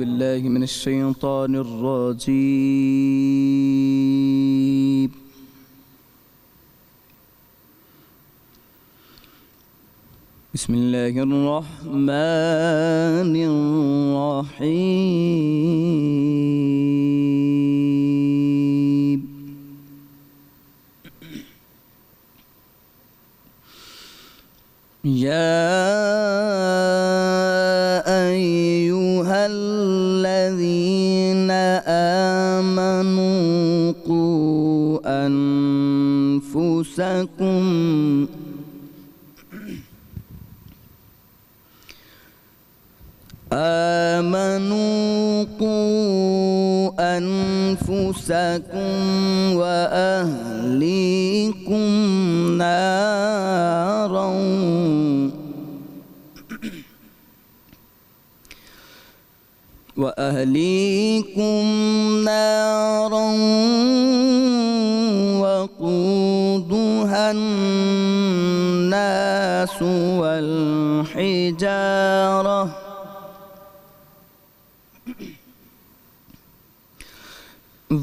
بالله من الشيطان الرجيم. بسم الله الرحمن الرحيم. يا أيها الذين آمنوا قوا أنفسكم وأهليكم نارا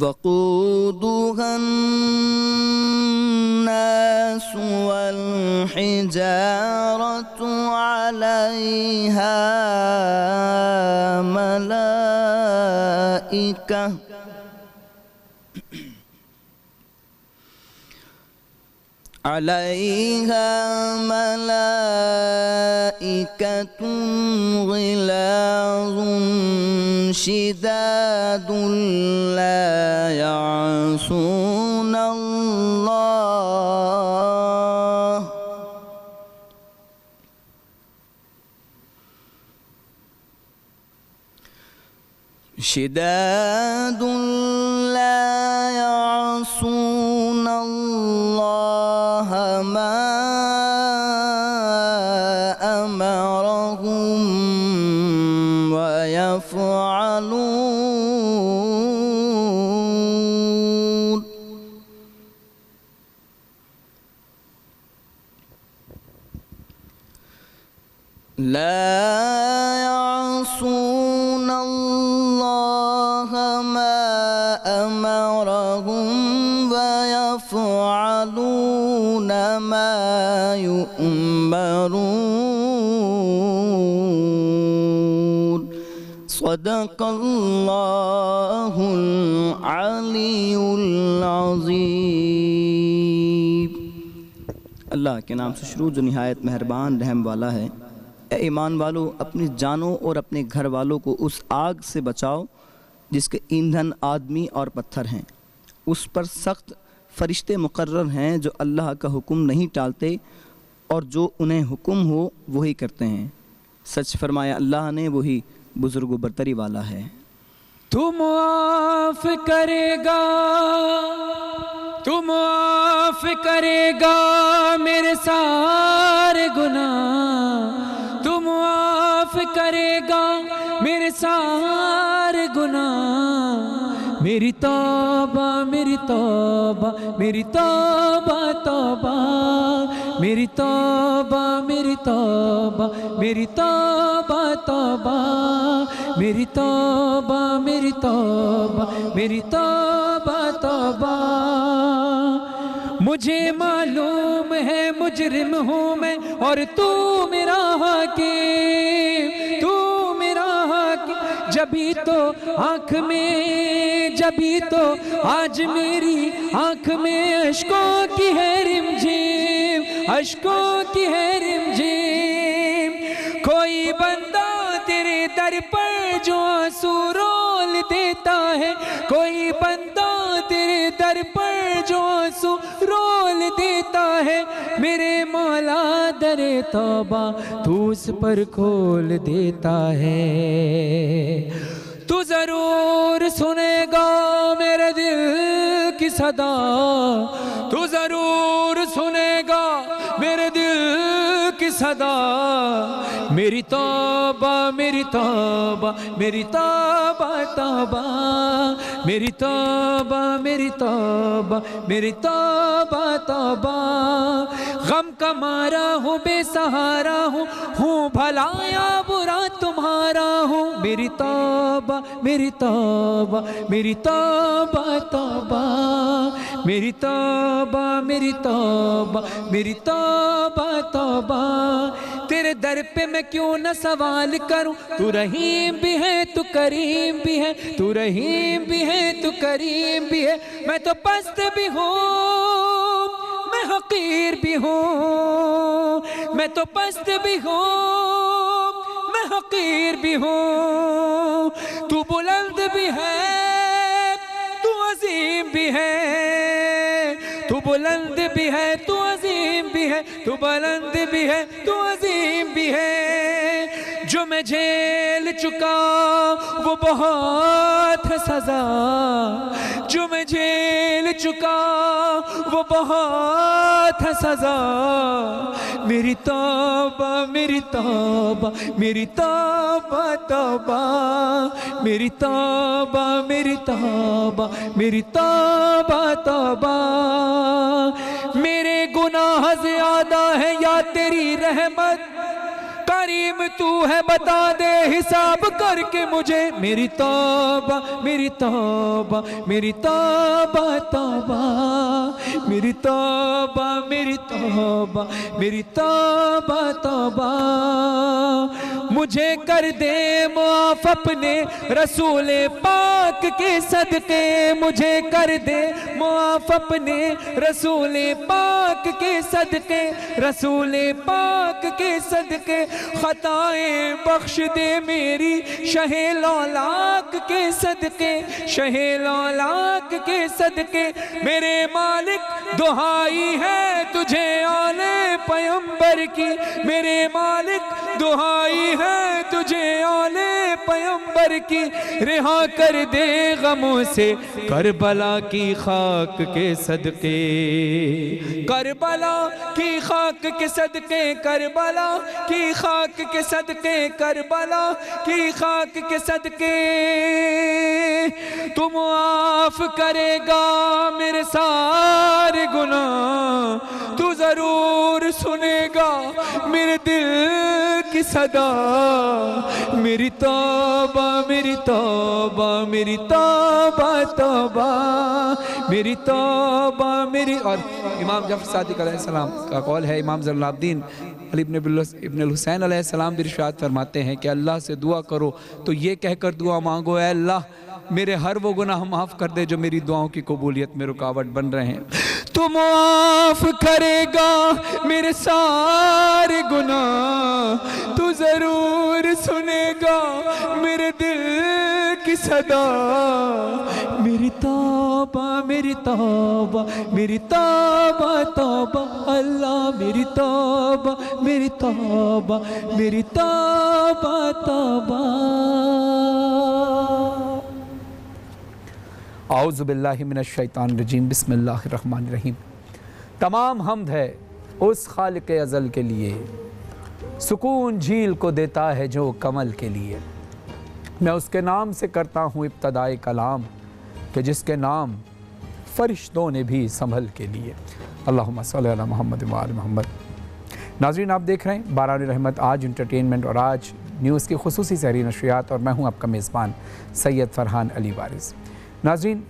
وقودها الناس والحجارة عليها ملائكة غلاظ شداد لا يعصون الله ما أمرهم ويفعلون لا يعصون الله ما أمرهم ويفعلون ما يؤمرون. صدق اللہ العلی العظیم. اللہ کے نام سے شروع جو نہایت مہربان رحم والا ہے. اے ایمان والو، اپنی جانوں اور اپنے گھر والوں کو اس آگ سے بچاؤ جس کے ایندھن آدمی اور پتھر ہیں. اس پر سخت فرشتے مقرر ہیں جو اللہ کا حکم نہیں ٹالتے اور جو انہیں حکم ہو وہی کرتے ہیں. سچ فرمایا اللہ نے، وہی بزرگ و برتری والا ہے. تو معاف کرے گا، تو معاف کرے گا میرے سارے گناہ، تو معاف کرے گا میرے سارے گناہ. میری توبہ میری توبہ میری توبہ توبہ، میری توبہ میری توبہ میری توبہ توبہ، میری توبہ میری توبہ میری توبہ توبہ. مجھے معلوم ہے مجرم ہوں میں اور تو میرا حاکم، تو میرا حاکم. جبھی تو آنکھ میں، جبھی تو آج میری آنکھ میں اشکوں کی ہے رمجھم، اشکوں کی ہے رمجھم. کوئی بندہ تیرے در پر جو آنسو رول دیتا ہے، کوئی بندہ تیرے در پر جو آنسو رول دیتا ہے، میرے مولا در توبہ تو اس پر کھول دیتا ہے. تو ضرور سنے گا میرے دل کی صدا، تو ضرور سنے گا میرے دل کی صدا میری توبہ میری توبہ میری توبہ توبہ میری توبہ میری توبہ میری توبہ توبہ غم کا مارا ہوں بے سہارا ہوں بھلا یا برا تمہارا ہوں میری توبہ میری توبہ میری توبہ توبہ میری توبہ میری توبہ میری توبہ توبہ تیرے در پہ میں کیوں نہ سوال کروں تو رحیم بھی ہے تو کریم بھی ہے تو رحیم بھی ہے تو کریم بھی ہے میں تو پست بھی ہوں میں حقیر بھی ہوں میں تو پست بھی ہوں میں حقیر بھی ہوں تو بلند بھی ہے تو عظیم بھی ہے تو بلند بھی ہے تو عظیم بھی ہے تو بلند بھی ہے تو عظیم بھی ہے جو میں جھیل چکا وہ بہت ہے سزا جو میں جھیل چکا وہ بہت ہے سزا میری توبہ میری توبہ میری توبہ توبہ میری توبہ میری توبہ میری توبہ توبہ میرے گناہ زیادہ ہے یا تیری رحمت کریم تو ہے بتا دے حساب کر کے مجھے میری توبہ میری توبہ میری توبہ توبہ میری توبہ میری توبہ میری توبہ توبہ مجھے کر دے معاف اپنے رسول پاک کے صدقے مجھے کر دے معاف اپنے رسول پاک کے صدقے رسول پاک کے صدقے خطائیں بخش دے میری شہ لولاک کے صدقے شہ لولاک کے صدقے میرے مالک دعائی ہے تجھے آل پیمبر کی میرے مالک دعائی ہے تجھے آل پیمبر کی رہا کر دے غموں سے کربلا کی خاک کے صدقے کربلا کی خاک کے صدقے کربلا کی خاک کے صدقے کربلا کی خاک کے صدقے تو معاف کرے گا میرے سارے گناہ تو ضرور سنے گا میرے دل کی صدا میری توبہ میری توبہ میری توبہ توبہ میری توبہ میری اور امام جعفر صادق علیہ السلام کا قول ہے امام زین العابدین علی ابن الحسین علیہ السلام بھی ارشاد فرماتے ہیں کہ اللہ سے دعا کرو تو یہ کہہ کر دعا مانگو اے اللہ میرے ہر وہ گناہ معاف کر دے جو میری دعاؤں کی قبولیت میں رکاوٹ بن رہے ہیں تو معاف کرے گا میرے سارے گناہ تو ضرور سنے گا میرے دل کی صدا میری توبہ میری توبہ میری توبہ توبہ اللہ میری توبہ میری توبہ میری توبہ توبہ اعوذ باللہ من الشیطان الرجیم بسم اللہ الرحمن الرحیم تمام حمد ہے اس خالق ازل کے لیے سکون جھیل کو دیتا ہے جو کمل کے لیے میں اس کے نام سے کرتا ہوں ابتدائے کلام کہ جس کے نام فرشتوں نے بھی سنبھل کے لیے اللہم صلی علی محمد و آل محمد ناظرین آپ دیکھ رہے ہیں باران رحمت آج انٹرٹینمنٹ اور آج نیوز کی خصوصی سحری نشریات اور میں ہوں آپ کا میزبان سید فرحان علی وارث ناظرین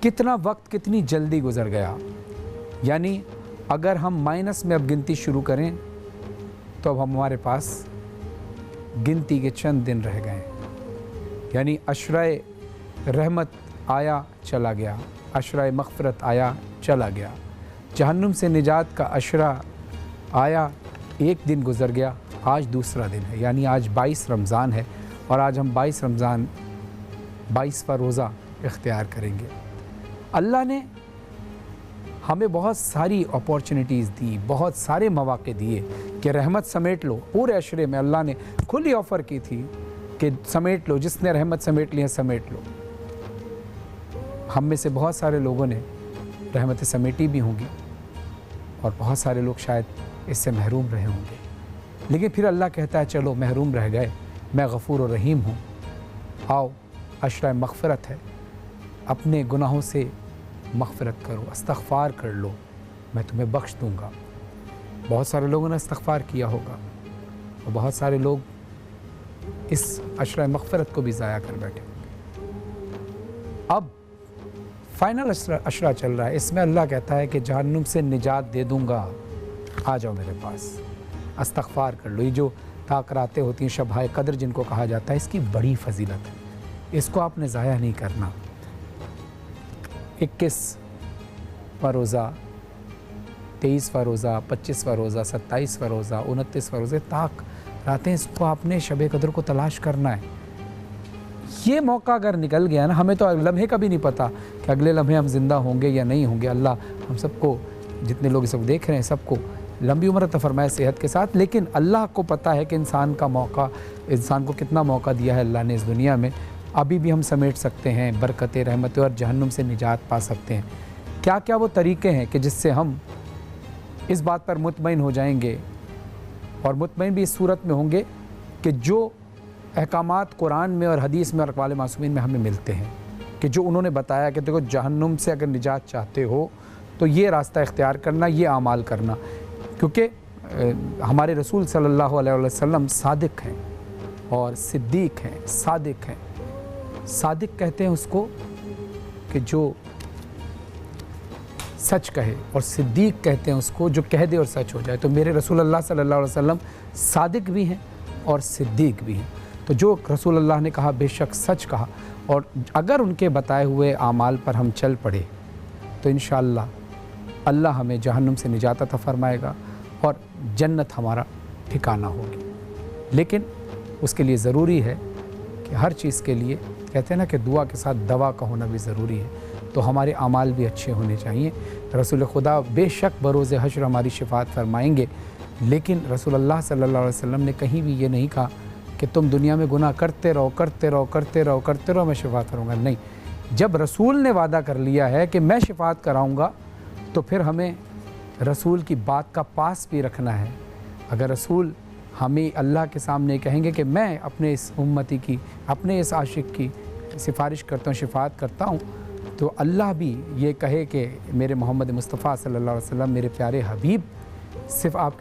کتنا وقت کتنی جلدی گزر گیا یعنی اگر ہم مائنس میں اب گنتی شروع کریں تو اب ہمارے پاس گنتی کے چند دن رہ گئے یعنی عشرہ رحمت آیا چلا گیا عشرہ مغفرت آیا چلا گیا جہنم سے نجات کا عشرہ آیا ایک دن گزر گیا آج دوسرا دن ہے یعنی آج 22 رمضان ہے اور آج ہم 22 رمضان 22واں روزہ اختیار کریں گے اللہ نے ہمیں بہت ساری اپورچنٹیز دی بہت سارے مواقع دیے کہ رحمت سمیٹ لو پورے عشرے میں اللہ نے کھلی آفر کی تھی کہ سمیٹ لو جس نے رحمت سمیٹ لی ہے سمیٹ لو ہم میں سے بہت سارے لوگوں نے رحمتیں سمیٹی بھی ہوں گی اور بہت سارے لوگ شاید اس سے محروم رہے ہوں گے، لیکن پھر اللہ کہتا ہے چلو محروم رہ گئے، میں غفور و رحیم ہوں، آؤ عشرہ مغفرت ہے، اپنے گناہوں سے مغفرت کرو، استغفار کر لو، میں تمہیں بخش دوں گا۔ بہت سارے لوگوں نے استغفار کیا ہوگا اور بہت سارے لوگ اس عشرہ مغفرت کو بھی ضائع کر بیٹھے ہوں گے۔ اب فائنل عشرہ چل رہا ہے، اس میں اللہ کہتا ہے کہ جہنم سے نجات دے دوں گا، آ جاؤ میرے پاس، استغفار کر لو۔ یہ جو تاکراتیں ہوتی ہیں، شبہ قدر جن کو کہا جاتا ہے، اس کی بڑی فضیلت ہے، اس کو آپ نے ضائع نہیں کرنا۔ 21واں روزہ، 23واں روزہ، 25واں روزہ، 27واں روزہ، 29واں روزہ تاک راتیں، اس کو آپ نے شب قدر کو تلاش کرنا ہے۔ یہ موقع اگر نکل گیا نا، ہمیں تو لمحے کا بھی نہیں پتہ کہ اگلے لمحے ہم زندہ ہوں گے یا نہیں ہوں گے۔ اللہ ہم سب کو، جتنے لوگ اس وقت دیکھ رہے ہیں، سب کو لمبی عمر عطا فرمائے صحت کے ساتھ، لیکن اللہ کو پتہ ہے کہ انسان کو کتنا موقع دیا ہے اللہ نے اس دنیا میں۔ ابھی بھی ہم سمیٹ سکتے ہیں برکتیں، رحمتیں اور جہنم سے نجات پا سکتے ہیں۔ کیا کیا وہ طریقے ہیں کہ جس سے ہم اس بات پر مطمئن ہو جائیں گے، اور مطمئن بھی اس صورت میں ہوں گے کہ جو احکامات قرآن میں اور حدیث میں اور اقوال معصومین میں ہمیں ملتے ہیں، کہ جو انہوں نے بتایا کہ دیکھو جہنم سے اگر نجات چاہتے ہو تو یہ راستہ اختیار کرنا، یہ اعمال کرنا، کیونکہ ہمارے رسول صلی اللہ علیہ وسلم صادق ہیں اور صدیق ہیں۔ صادق ہیں، صادق کہتے ہیں اس کو کہ جو سچ کہے، اور صدیق کہتے ہیں اس کو جو کہہ دے اور سچ ہو جائے۔ تو میرے رسول اللہ صلی اللہ علیہ وسلم صادق بھی ہیں اور صدیق بھی ہیں، تو جو رسول اللہ نے کہا بے شک سچ کہا، اور اگر ان کے بتائے ہوئے اعمال پر ہم چل پڑے تو انشاءاللہ اللہ ہمیں جہنم سے نجات عطا فرمائے گا اور جنت ہمارا ٹھکانہ ہوگی۔ لیکن اس کے لیے ضروری ہے کہ ہر چیز کے لیے کہتے ہیں نا کہ دعا کے ساتھ دوا کا ہونا بھی ضروری ہے، تو ہمارے اعمال بھی اچھے ہونے چاہیے۔ رسول خدا بے شک بروز حشر ہماری شفاعت فرمائیں گے، لیکن رسول اللہ صلی اللہ علیہ وسلم نے کہیں بھی یہ نہیں کہا کہ تم دنیا میں گناہ کرتے رہو کرتے رہو کرتے رہو کرتے رہو، میں شفاعت کروں گا۔ نہیں، جب رسول نے وعدہ کر لیا ہے کہ میں شفاعت کراؤں گا تو پھر ہمیں رسول کی بات کا پاس بھی رکھنا ہے۔ اگر رسول ہمیں اللہ کے سامنے کہیں گے کہ میں اپنے اس امتی کی، اپنے اس عاشق کی سفارش کرتا ہوں، شفاعت کرتا ہوں، تو اللہ بھی یہ کہے کہ میرے محمد مصطفیٰ صلی اللہ علیہ وسلم، میرے پیارے حبیب، صرف آپ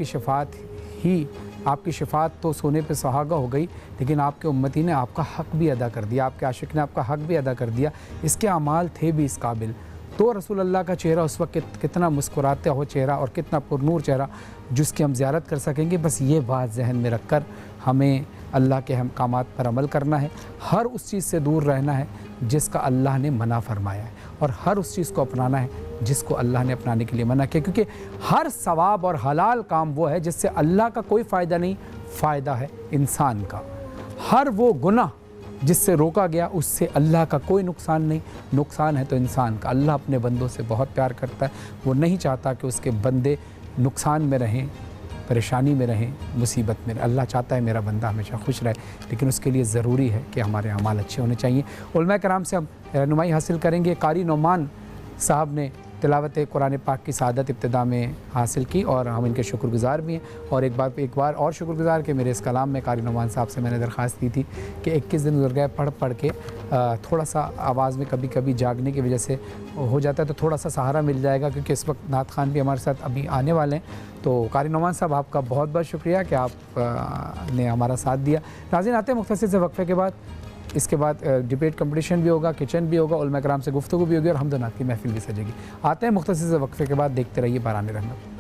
کی شفاعت تو سونے پہ سہاگا ہو گئی، لیکن آپ کے امتی نے آپ کا حق بھی ادا کر دیا، آپ کے عاشق نے آپ کا حق بھی ادا کر دیا، اس کے اعمال تھے بھی اس قابل۔ تو رسول اللہ کا چہرہ اس وقت کتنا مسکراتا ہو چہرہ اور کتنا پرنور چہرہ، جس کی ہم زیارت کر سکیں گے۔ بس یہ بات ذہن میں رکھ کر ہمیں اللہ کے احکامات پر عمل کرنا ہے، ہر اس چیز سے دور رہنا ہے جس کا اللہ نے منع فرمایا ہے، اور ہر اس چیز کو اپنانا ہے جس کو اللہ نے اپنانے کے لیے منع کیا، کیونکہ ہر ثواب اور حلال کام وہ ہے جس سے اللہ کا کوئی فائدہ نہیں، فائدہ ہے انسان کا۔ ہر وہ گناہ جس سے روکا گیا اس سے اللہ کا کوئی نقصان نہیں، نقصان ہے تو انسان کا۔ اللہ اپنے بندوں سے بہت پیار کرتا ہے، وہ نہیں چاہتا کہ اس کے بندے نقصان میں رہیں، پریشانی میں رہیں، مصیبت میں رہیں۔ اللہ چاہتا ہے میرا بندہ ہمیشہ خوش رہے، لیکن اس کے لیے ضروری ہے کہ ہمارے اعمال اچھے ہونے چاہیے۔ علماء کرام سے ہم رہنمائی حاصل کریں گے۔ قاری نعمان صاحب نے تلاوت قرآن پاک کی سعادت ابتدا میں حاصل کی اور ہم ان کے شکر گزار بھی ہیں، اور ایک بار اور شکر گزار کہ میرے اس کلام میں قاری نعمان صاحب سے میں نے درخواست کی تھی کہ 21 دن گزر گئے پڑھ کے تھوڑا سا آواز میں کبھی کبھی جاگنے کی وجہ سے ہو جاتا ہے، تو تھوڑا سا سہارا مل جائے گا، کیونکہ اس وقت نعت خوان بھی ہمارے ساتھ ابھی آنے والے ہیں۔ تو قاری نعمان صاحب آپ کا بہت بہت شکریہ کہ آپ نے ہمارا ساتھ دیا۔ ناظرین، آتے ہیں مختصر سے وقفے کے بعد، اس کے بعد ڈبیٹ کمپٹیشن بھی ہوگا، کچن بھی ہوگا، علماء کرام سے گفتگو بھی ہوگی اور حمد و نعت کی محفل بھی سجے گی۔ آتے ہیں مختصر سے وقفے کے بعد، دیکھتے رہیے باران رحمت۔